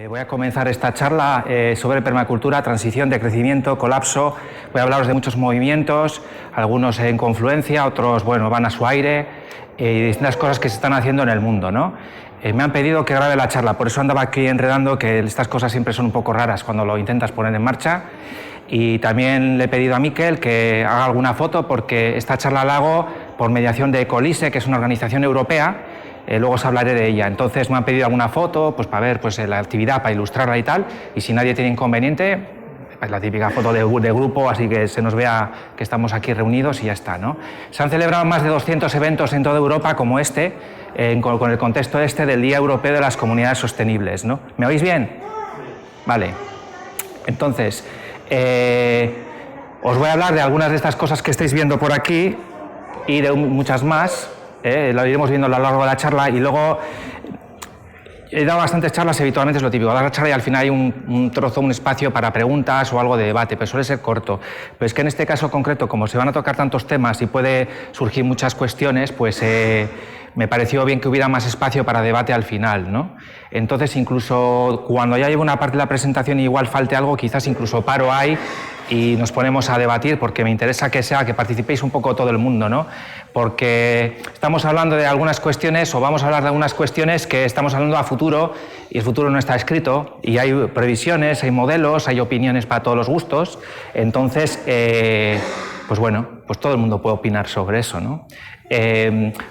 Voy a comenzar esta charla sobre permacultura, transición, decrecimiento, colapso. Voy a hablaros de muchos movimientos, algunos en confluencia, otros van a su aire, y distintas cosas que se están haciendo en el mundo, ¿no? Me han pedido que grabe la charla, por eso andaba aquí enredando, que estas cosas siempre son un poco raras cuando lo intentas poner en marcha. Y también le he pedido a Miquel que haga alguna foto, porque esta charla la hago por mediación de Ecolise, que es una organización europea. Luego os hablaré de ella. Entonces me han pedido alguna foto pues para ver la actividad, para ilustrarla y tal, y si nadie tiene inconveniente, pues la típica foto de grupo, así que se nos vea que estamos aquí reunidos y ya está, ¿no? Se han celebrado más de 200 eventos en toda Europa como este, con el contexto del Día Europeo de las Comunidades Sostenibles, ¿no? ¿Me oís bien? Vale. Entonces, os voy a hablar de algunas de estas cosas que estáis viendo por aquí y de muchas más. Lo iremos viendo a lo largo de la charla, y luego he dado bastantes charlas, habitualmente es lo típico, dar la charla y al final hay un trozo, un espacio para preguntas o algo de debate, pero suele ser corto. Pero es que en este caso concreto, como se van a tocar tantos temas y puede surgir muchas cuestiones, pues me pareció bien que hubiera más espacio para debate al final, ¿no? Entonces, incluso cuando ya llevo una parte de la presentación y igual falte algo, quizás incluso paro ahí y nos ponemos a debatir, porque me interesa que participéis un poco todo el mundo, ¿no? Porque estamos hablando de algunas cuestiones, o vamos a hablar de algunas cuestiones que estamos hablando a futuro, y el futuro no está escrito, y hay previsiones, hay modelos, hay opiniones para todos los gustos. Entonces, pues todo el mundo puede opinar sobre eso, ¿no?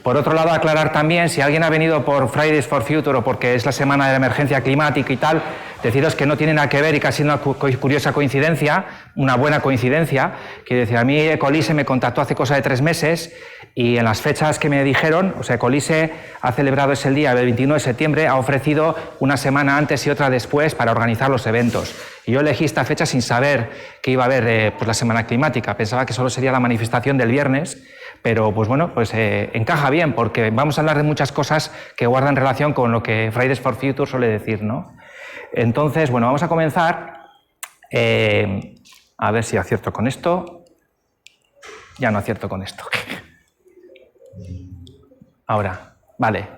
Por otro lado, aclarar también, si alguien ha venido por Fridays for Future o porque es la semana de la emergencia climática y tal, deciros que no tiene nada que ver, y casi una curiosa coincidencia, una buena coincidencia, que decir, a mí Ecolise me contactó hace cosa de 3 meses, y en las fechas que me dijeron, o sea, Ecolise ha celebrado ese día, el 21 de septiembre, ha ofrecido una semana antes y otra después para organizar los eventos. Y yo elegí esta fecha sin saber que iba a haber pues la semana climática, pensaba que solo sería la manifestación del viernes, pero pues encaja bien, porque vamos a hablar de muchas cosas que guardan relación con lo que Fridays for Future suele decir, ¿no? Entonces, vamos a comenzar. A ver si acierto con esto. Ya no acierto con esto. Ahora, vale.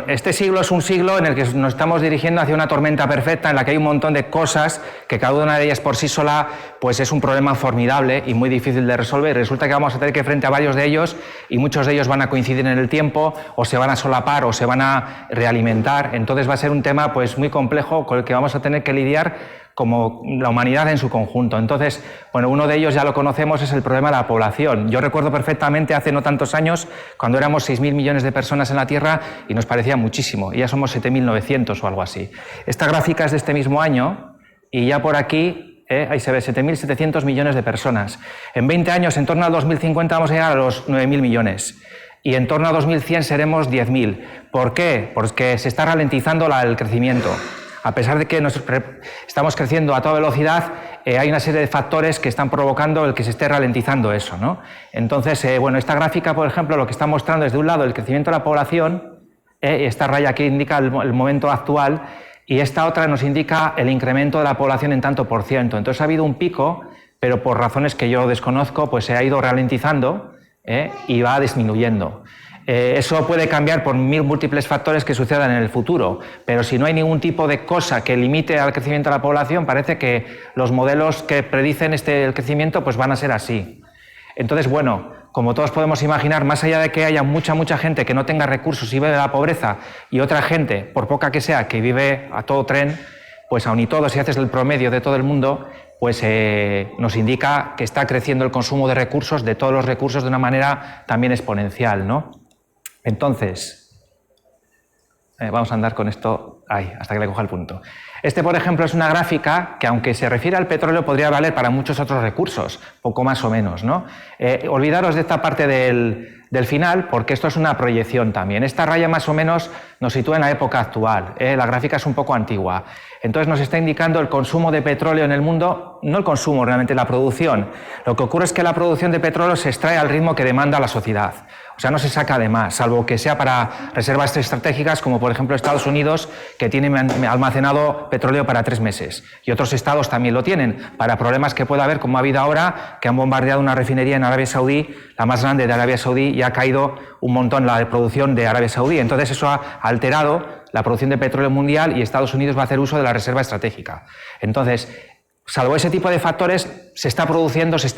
Este siglo es un siglo en el que nos estamos dirigiendo hacia una tormenta perfecta, en la que hay un montón de cosas que cada una de ellas por sí sola pues es un problema formidable y muy difícil de resolver. Resulta que vamos a tener que frente a varios de ellos, y muchos de ellos van a coincidir en el tiempo, o se van a solapar, o se van a realimentar. Entonces va a ser un tema pues muy complejo con el que vamos a tener que lidiar como la humanidad en su conjunto. Entonces, uno de ellos ya lo conocemos, es el problema de la población. Yo recuerdo perfectamente hace no tantos años, cuando éramos 6.000 millones de personas en la Tierra y nos parecía muchísimo, y ya somos 7.900 o algo así. Esta gráfica es de este mismo año, y ya por aquí, ahí se ve 7.700 millones de personas. En 20 años, en torno al 2050, vamos a llegar a los 9.000 millones. Y en torno a 2100 seremos 10.000. ¿Por qué? Porque se está ralentizando el crecimiento. A pesar de que estamos creciendo a toda velocidad, hay una serie de factores que están provocando el que se esté ralentizando eso, ¿no? Entonces, esta gráfica, por ejemplo, lo que está mostrando es, de un lado, el crecimiento de la población, esta raya aquí indica el momento actual, y esta otra nos indica el incremento de la población en tanto por ciento. Entonces ha habido un pico, pero por razones que yo desconozco, pues se ha ido ralentizando y va disminuyendo. Eso puede cambiar por múltiples factores que sucedan en el futuro, pero si no hay ningún tipo de cosa que limite al crecimiento de la población, parece que los modelos que predicen el crecimiento pues van a ser así. Entonces, como todos podemos imaginar, más allá de que haya mucha gente que no tenga recursos y vive de la pobreza, y otra gente, por poca que sea, que vive a todo tren, pues aun y todo, si haces el promedio de todo el mundo, pues nos indica que está creciendo el consumo de recursos, de todos los recursos, de una manera también exponencial, ¿no? Entonces, vamos a andar con esto ahí, hasta que le coja el punto. Por ejemplo, es una gráfica que, aunque se refiere al petróleo, podría valer para muchos otros recursos, poco más o menos, ¿no? Olvidaros de esta parte del final, porque esto es una proyección también. Esta raya más o menos nos sitúa en la época actual. La gráfica es un poco antigua. Entonces nos está indicando el consumo de petróleo en el mundo, no el consumo, realmente la producción. Lo que ocurre es que la producción de petróleo se extrae al ritmo que demanda la sociedad. O sea, no se saca de más, salvo que sea para reservas estratégicas, como por ejemplo Estados Unidos, que tiene almacenado petróleo para 3 meses. Y otros estados también lo tienen, para problemas que pueda haber, como ha habido ahora, que han bombardeado una refinería en Arabia Saudí, la más grande de Arabia Saudí, y ha caído un montón la producción de Arabia Saudí. Entonces eso ha alterado la producción de petróleo mundial y Estados Unidos va a hacer uso de la reserva estratégica. Entonces, salvo ese tipo de factores, se está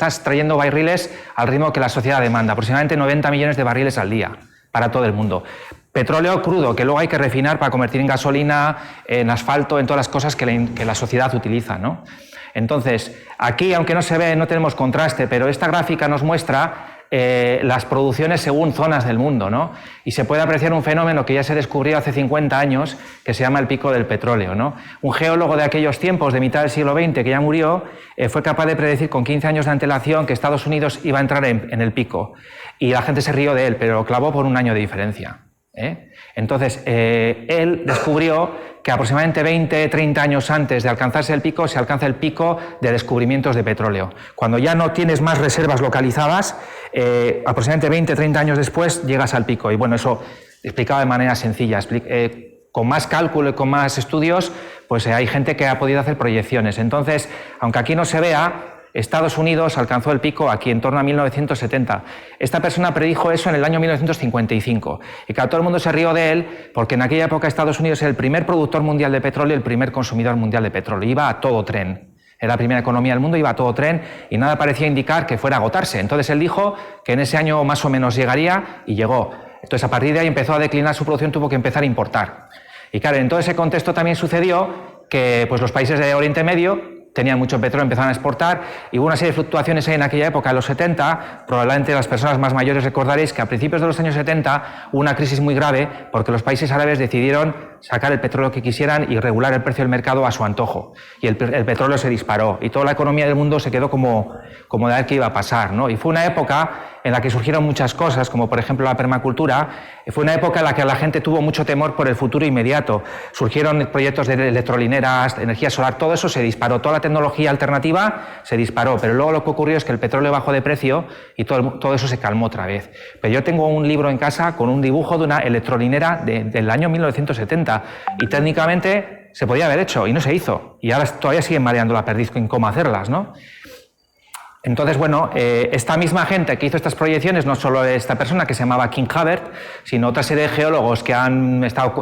extrayendo barriles al ritmo que la sociedad demanda, aproximadamente 90 millones de barriles al día para todo el mundo. Petróleo crudo, que luego hay que refinar para convertir en gasolina, en asfalto, en todas las cosas que la sociedad utiliza, ¿no? Entonces, aquí, aunque no se ve, no tenemos contraste, pero esta gráfica nos muestra las producciones según zonas del mundo, ¿no? Y se puede apreciar un fenómeno que ya se descubrió hace 50 años, que se llama el pico del petróleo, ¿no? Un geólogo de aquellos tiempos, de mitad del siglo XX, que ya murió, fue capaz de predecir con 15 años de antelación que Estados Unidos iba a entrar en el pico. Y la gente se rió de él, pero lo clavó por un año de diferencia. Entonces, él descubrió que aproximadamente 20, 30 años antes de alcanzarse el pico, se alcanza el pico de descubrimientos de petróleo. Cuando ya no tienes más reservas localizadas, aproximadamente 20, 30 años después llegas al pico. Y bueno, eso explicado de manera sencilla. Con más cálculo y con más estudios, pues hay gente que ha podido hacer proyecciones. Entonces, aunque aquí no se vea, Estados Unidos alcanzó el pico aquí en torno a 1970. Esta persona predijo eso en el año 1955 y claro, todo el mundo se rió de él porque en aquella época Estados Unidos era el primer productor mundial de petróleo y el primer consumidor mundial de petróleo. Iba a todo tren. Era la primera economía del mundo, iba a todo tren y nada parecía indicar que fuera a agotarse. Entonces él dijo que en ese año más o menos llegaría y llegó. Entonces a partir de ahí empezó a declinar su producción, tuvo que empezar a importar. Y claro, en todo ese contexto también sucedió que pues, los países de Oriente Medio tenían mucho petróleo, empezaron a exportar y hubo una serie de fluctuaciones ahí en aquella época, en los 70, probablemente las personas más mayores recordaréis que a principios de los años 70 hubo una crisis muy grave porque los países árabes decidieron sacar el petróleo que quisieran y regular el precio del mercado a su antojo. Y el petróleo se disparó y toda la economía del mundo se quedó como de ver qué iba a pasar, ¿no? Y fue una época en la que surgieron muchas cosas, como por ejemplo la permacultura. Fue una época en la que la gente tuvo mucho temor por el futuro inmediato. Surgieron proyectos de electrolineras, de energía solar, todo eso se disparó, toda la tecnología alternativa se disparó, pero luego lo que ocurrió es que el petróleo bajó de precio y todo eso se calmó otra vez. Pero yo tengo un libro en casa con un dibujo de una electrolinera del año 1970 y técnicamente se podía haber hecho y no se hizo. Y ahora todavía siguen mareando la perdiz en cómo hacerlas, ¿no? Entonces, bueno, esta misma gente que hizo estas proyecciones, no solo esta persona que se llamaba King Havert, sino otra serie de geólogos que han estado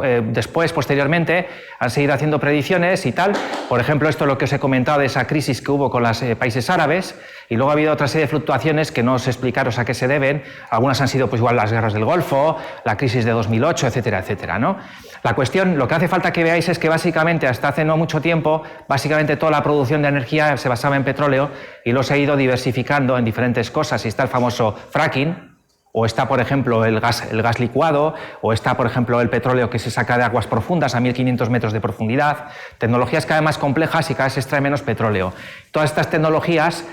posteriormente, han seguido haciendo predicciones y tal. Por ejemplo, esto es lo que os he comentado de esa crisis que hubo con los países árabes, y luego ha habido otra serie de fluctuaciones que no os explicaros a qué se deben. Algunas han sido pues igual las guerras del Golfo, la crisis de 2008, etcétera, etcétera, ¿no? La cuestión, lo que hace falta que veáis es que básicamente hasta hace no mucho tiempo, básicamente toda la producción de energía se basaba en petróleo y los ha ido diversificando en diferentes cosas. Y está el famoso fracking, o está, por ejemplo, el gas licuado, o está, por ejemplo, el petróleo que se saca de aguas profundas a 1500 metros de profundidad. Tecnologías cada vez más complejas y cada vez se extrae menos petróleo. Todas estas tecnologías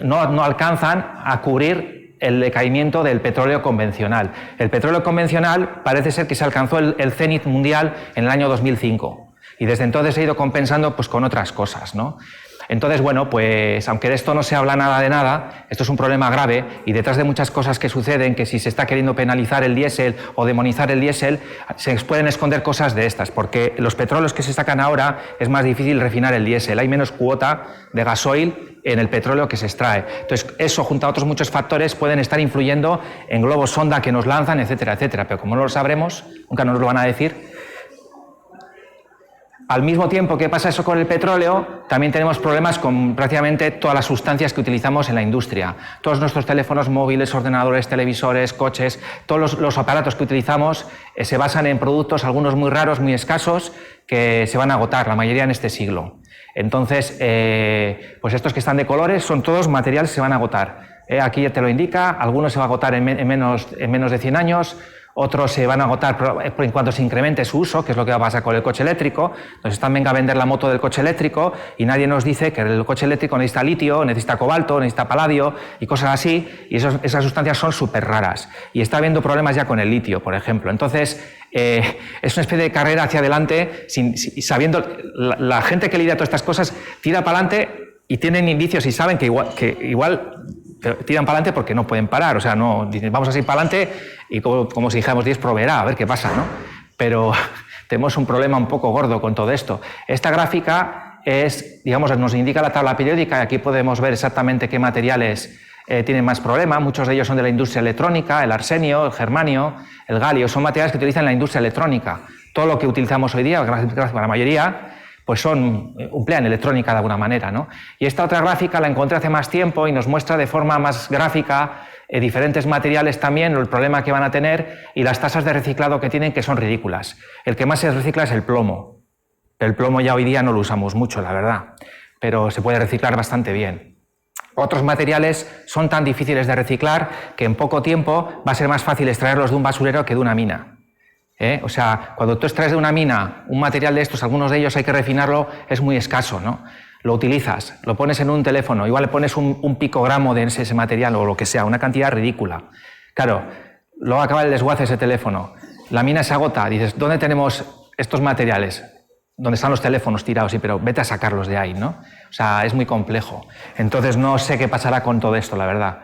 no alcanzan a cubrir el decaimiento del petróleo convencional. El petróleo convencional parece ser que se alcanzó el cenit mundial en el año 2005 y desde entonces se ha ido compensando pues, con otras cosas, ¿no? Entonces, bueno, pues aunque de esto no se habla nada de nada, esto es un problema grave y detrás de muchas cosas que suceden, que si se está queriendo penalizar el diésel o demonizar el diésel, se pueden esconder cosas de estas, porque los petróleos que se sacan ahora es más difícil refinar el diésel, hay menos cuota de gasoil en el petróleo que se extrae. Entonces, eso junto a otros muchos factores pueden estar influyendo en globos sonda que nos lanzan, etcétera, etcétera, pero como no lo sabremos, nunca nos lo van a decir. Al mismo tiempo que pasa eso con el petróleo, también tenemos problemas con prácticamente todas las sustancias que utilizamos en la industria. Todos nuestros teléfonos móviles, ordenadores, televisores, coches, todos los aparatos que utilizamos se basan en productos, algunos muy raros, muy escasos, que se van a agotar, la mayoría en este siglo. Entonces, pues estos que están de colores son todos materiales que se van a agotar. Aquí ya te lo indica, algunos se van a agotar en menos de 100 años, otros se van a agotar en cuanto se incremente su uso, que es lo que va a pasar con el coche eléctrico. Nos están venga a vender la moto del coche eléctrico y nadie nos dice que el coche eléctrico necesita litio, necesita cobalto, necesita paladio y cosas así, y esas sustancias son súper raras. Y está habiendo problemas ya con el litio, por ejemplo. Entonces, es una especie de carrera hacia adelante, sabiendo, la gente que lidia todas estas cosas tira para adelante y tienen indicios y saben que igual tiran para adelante porque no pueden parar, o sea, no dicen vamos a seguir para adelante y como si dijéramos Dios proveerá, a ver qué pasa, ¿no? Pero tenemos un problema un poco gordo con todo esto. Esta gráfica nos indica la tabla periódica y aquí podemos ver exactamente qué materiales tienen más problema. Muchos de ellos son de la industria electrónica, el arsenio, el germanio, el galio, son materiales que utilizan en la industria electrónica. todo lo que utilizamos hoy día, la mayoría, pues emplean electrónica de alguna manera, ¿no? Y esta otra gráfica la encontré hace más tiempo y nos muestra de forma más gráfica diferentes materiales también, el problema que van a tener y las tasas de reciclado que tienen, que son ridículas. El que más se recicla es el plomo. El plomo ya hoy día no lo usamos mucho, la verdad, pero se puede reciclar bastante bien. Otros materiales son tan difíciles de reciclar que en poco tiempo va a ser más fácil extraerlos de un basurero que de una mina. O sea, cuando tú extraes de una mina un material de estos, algunos de ellos hay que refinarlo, es muy escaso, ¿no? Lo utilizas, lo pones en un teléfono, igual le pones un picogramo de ese material o lo que sea, una cantidad ridícula. Claro, luego acaba el desguace ese teléfono, la mina se agota, dices, ¿dónde tenemos estos materiales? ¿Dónde están los teléfonos tirados? Sí, pero vete a sacarlos de ahí, ¿no? O sea, es muy complejo. Entonces no sé qué pasará con todo esto, la verdad.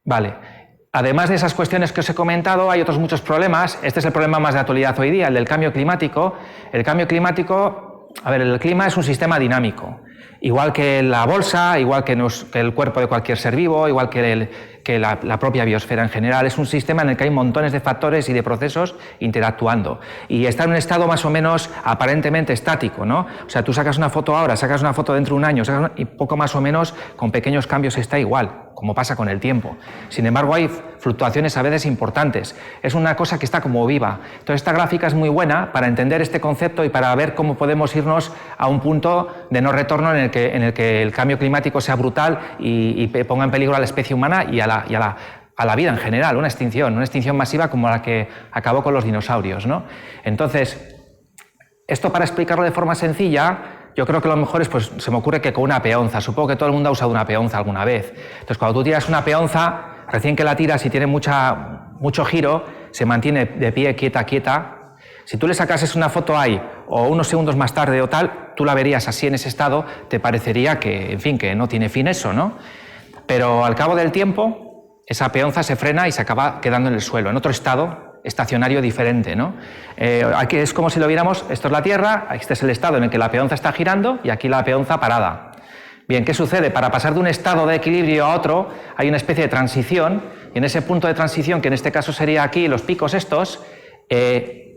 Vale. Además de esas cuestiones que os he comentado, hay otros muchos problemas. Este es el problema más de actualidad hoy día, el del cambio climático. El cambio climático, a ver, el clima es un sistema dinámico. Igual que la bolsa, igual que el cuerpo de cualquier ser vivo, igual que la propia biosfera en general. Es un sistema en el que hay montones de factores y de procesos interactuando. Y está en un estado más o menos aparentemente estático, ¿no? O sea, tú sacas una foto ahora, sacas una foto dentro de un año, y poco más o menos con pequeños cambios está igual, como pasa con el tiempo. Sin embargo, hay fluctuaciones a veces importantes. Es una cosa que está como viva. Entonces, esta gráfica es muy buena para entender este concepto y para ver cómo podemos irnos a un punto de no retorno en el que el cambio climático sea brutal y ponga en peligro a la especie humana y a la vida en general, una extinción masiva como la que acabó con los dinosaurios, ¿no? Entonces, esto para explicarlo de forma sencilla, yo creo que lo mejor es, pues se me ocurre que con una peonza. Supongo que todo el mundo ha usado una peonza alguna vez. Entonces, cuando tú tiras una peonza, recién que la tiras y tiene mucho giro, se mantiene de pie, quieta. Si tú le sacases una foto ahí o unos segundos más tarde o tal, tú la verías así en ese estado, te parecería que, en fin, que no tiene fin eso, ¿no? Pero al cabo del tiempo, esa peonza se frena y se acaba quedando en el suelo, en otro estado estacionario diferente, ¿no? Aquí es como si lo viéramos, esto es la Tierra, este es el estado en el que la peonza está girando y aquí la peonza parada. Bien, ¿qué sucede? Para pasar de un estado de equilibrio a otro hay una especie de transición y en ese punto de transición, que en este caso sería aquí, los picos estos,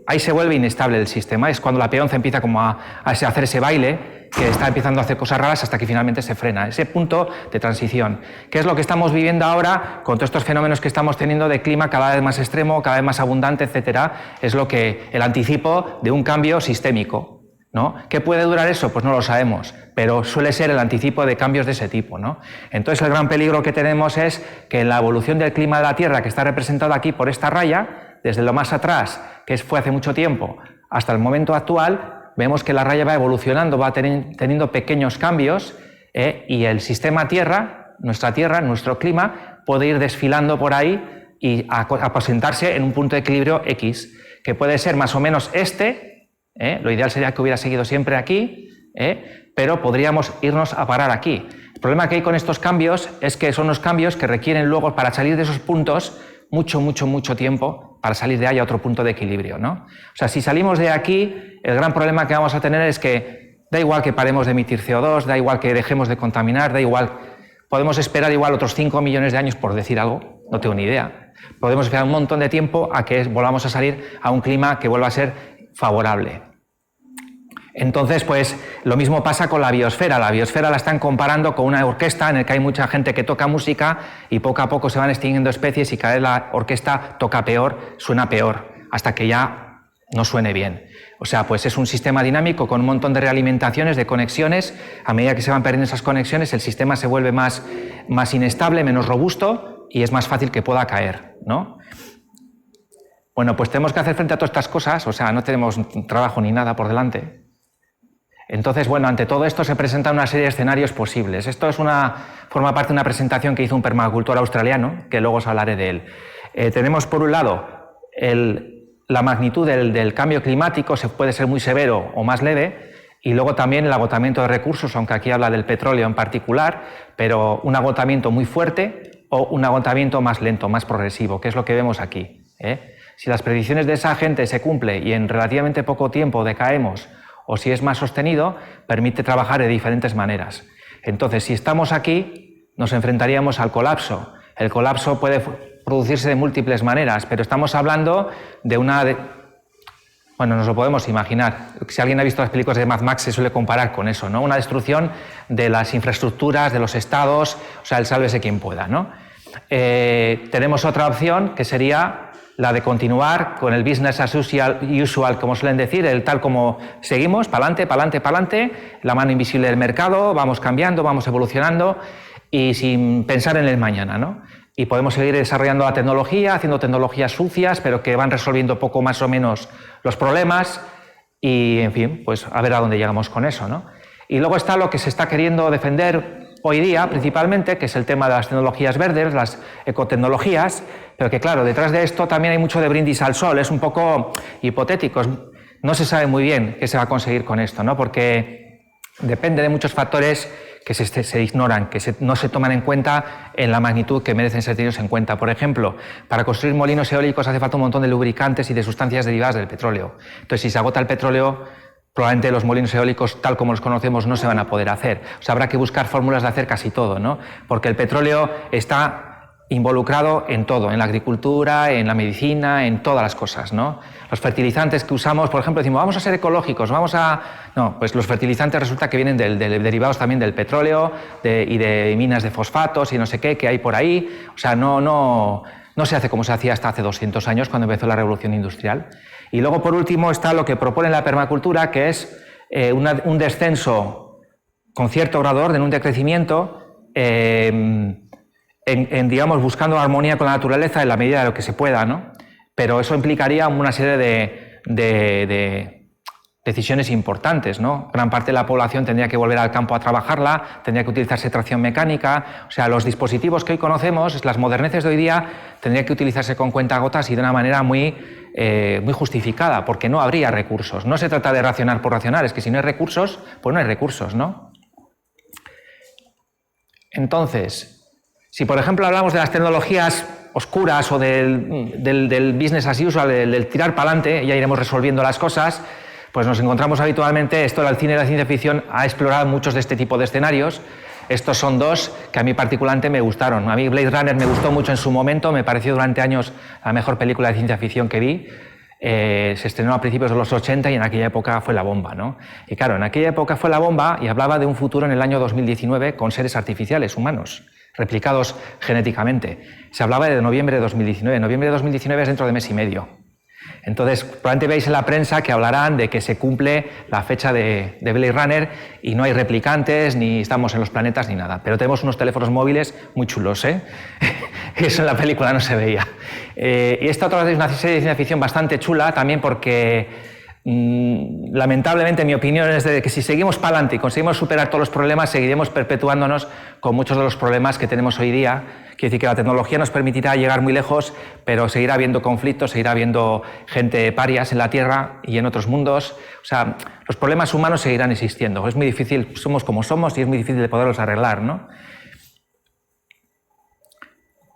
ahí se vuelve inestable el sistema, es cuando la peonza empieza como a hacer ese baile, que está empezando a hacer cosas raras hasta que finalmente se frena, ese punto de transición. ¿Qué es lo que estamos viviendo ahora con todos estos fenómenos que estamos teniendo de clima cada vez más extremo, cada vez más abundante, etcétera? Es el anticipo de un cambio sistémico, ¿no? ¿Qué puede durar eso? Pues no lo sabemos, pero suele ser el anticipo de cambios de ese tipo, ¿no? Entonces el gran peligro que tenemos es que en la evolución del clima de la Tierra, que está representado aquí por esta raya, desde lo más atrás, que fue hace mucho tiempo, hasta el momento actual, vemos que la raya va evolucionando, va teniendo pequeños cambios y el sistema Tierra, nuestro clima, puede ir desfilando por ahí y aposentarse en un punto de equilibrio X, que puede ser más o menos lo ideal sería que hubiera seguido siempre aquí, pero podríamos irnos a parar aquí. El problema que hay con estos cambios es que son los cambios que requieren luego, para salir de esos puntos, mucho tiempo para salir de ahí a otro punto de equilibrio, ¿no? O sea, si salimos de aquí, el gran problema que vamos a tener es que da igual que paremos de emitir CO2, da igual que dejemos de contaminar, da igual, podemos esperar igual otros 5 millones de años, por decir algo, no tengo ni idea. Podemos esperar un montón de tiempo a que volvamos a salir a un clima que vuelva a ser favorable. Entonces, pues lo mismo pasa con la biosfera. La biosfera la están comparando con una orquesta en la que hay mucha gente que toca música y poco a poco se van extinguiendo especies y cada vez la orquesta toca peor, suena peor, hasta que ya no suene bien. O sea, pues es un sistema dinámico con un montón de realimentaciones, de conexiones. A medida que se van perdiendo esas conexiones, el sistema se vuelve más inestable, menos robusto y es más fácil que pueda caer, ¿no? Bueno, pues tenemos que hacer frente a todas estas cosas, o sea, no tenemos trabajo ni nada por delante. Entonces, bueno, ante todo esto se presentan una serie de escenarios posibles. Esto forma parte de una presentación que hizo un permacultor australiano, que luego os hablaré de él. Tenemos, por un lado, la magnitud del cambio climático, puede ser muy severo o más leve, y luego también el agotamiento de recursos, aunque aquí habla del petróleo en particular, pero un agotamiento muy fuerte o un agotamiento más lento, más progresivo, que es lo que vemos aquí. Si las predicciones de esa gente se cumplen y en relativamente poco tiempo decaemos, o si es más sostenido, permite trabajar de diferentes maneras. Entonces, si estamos aquí, nos enfrentaríamos al colapso. El colapso puede producirse de múltiples maneras, pero estamos hablando de bueno, nos lo podemos imaginar. Si alguien ha visto las películas de Mad Max se suele comparar con eso, ¿no? Una destrucción de las infraestructuras, de los estados, o sea, el sálvese quien pueda, ¿no? Tenemos otra opción que sería la de continuar con el business as usual, como suelen decir, el tal como seguimos, pa'lante, pa'lante, pa'lante, la mano invisible del mercado, vamos cambiando, vamos evolucionando y sin pensar en el mañana, ¿no? Y podemos seguir desarrollando la tecnología, haciendo tecnologías sucias, pero que van resolviendo poco más o menos los problemas y, en fin, pues a ver a dónde llegamos con eso, ¿no? Y luego está lo que se está queriendo defender hoy día, principalmente, que es el tema de las tecnologías verdes, las ecotecnologías, pero que, claro, detrás de esto también hay mucho de brindis al sol, es un poco hipotético, no se sabe muy bien qué se va a conseguir con esto, ¿no? Porque depende de muchos factores que se ignoran, que no se toman en cuenta en la magnitud que merecen ser tenidos en cuenta. Por ejemplo, para construir molinos eólicos hace falta un montón de lubricantes y de sustancias derivadas del petróleo. Entonces, si se agota el petróleo, probablemente los molinos eólicos, tal como los conocemos, no se van a poder hacer. O sea, habrá que buscar fórmulas de hacer casi todo, ¿no? Porque el petróleo está involucrado en todo, en la agricultura, en la medicina, en todas las cosas, ¿no? Los fertilizantes que usamos, por ejemplo, decimos, vamos a ser ecológicos, vamos a... No, pues los fertilizantes resulta que vienen derivados también del petróleo y de minas de fosfatos y no sé qué que hay por ahí. O sea, no se hace como se hacía hasta hace 200 años, cuando empezó la revolución industrial. Y luego, por último, está lo que propone la permacultura, que es un descenso con cierto grado de orden, un decrecimiento, digamos, buscando armonía con la naturaleza en la medida de lo que se pueda, ¿no? Pero eso implicaría una serie de decisiones importantes, ¿no? Gran parte de la población tendría que volver al campo a trabajarla, tendría que utilizarse tracción mecánica, o sea, los dispositivos que hoy conocemos, las moderneces de hoy día, tendrían que utilizarse con cuentagotas y de una manera muy justificada, porque no habría recursos. No se trata de racionar por racionar, es que si no hay recursos, pues no hay recursos, ¿no? Entonces, si por ejemplo hablamos de las tecnologías oscuras o del business as usual, del tirar para adelante, ya iremos resolviendo las cosas, pues nos encontramos habitualmente, esto del cine y la ciencia ficción ha explorado muchos de este tipo de escenarios. Estos son dos que a mí particularmente me gustaron. A mí Blade Runner me gustó mucho en su momento, me pareció durante años la mejor película de ciencia ficción que vi. Se estrenó a principios de los 80 y en aquella época fue la bomba, ¿no? Y claro, en aquella época fue la bomba y hablaba de un futuro en el año 2019 con seres artificiales humanos, replicados genéticamente. Se hablaba de noviembre de 2019. Noviembre de 2019 es dentro de mes y medio. Entonces, probablemente veis en la prensa que hablarán de que se cumple la fecha de Blade Runner y no hay replicantes, ni estamos en los planetas, ni nada. Pero tenemos unos teléfonos móviles muy chulos, ¿eh? Eso en la película no se veía. Y esta otra vez es una serie de ciencia ficción bastante chula, también porque lamentablemente mi opinión es de que si seguimos para adelante y conseguimos superar todos los problemas, seguiremos perpetuándonos con muchos de los problemas que tenemos hoy día. Quiere decir que la tecnología nos permitirá llegar muy lejos, pero seguirá habiendo conflictos, seguirá habiendo gente parias en la Tierra y en otros mundos. O sea, los problemas humanos seguirán existiendo. Es muy difícil, somos como somos y es muy difícil de poderlos arreglar, ¿no?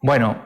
Bueno.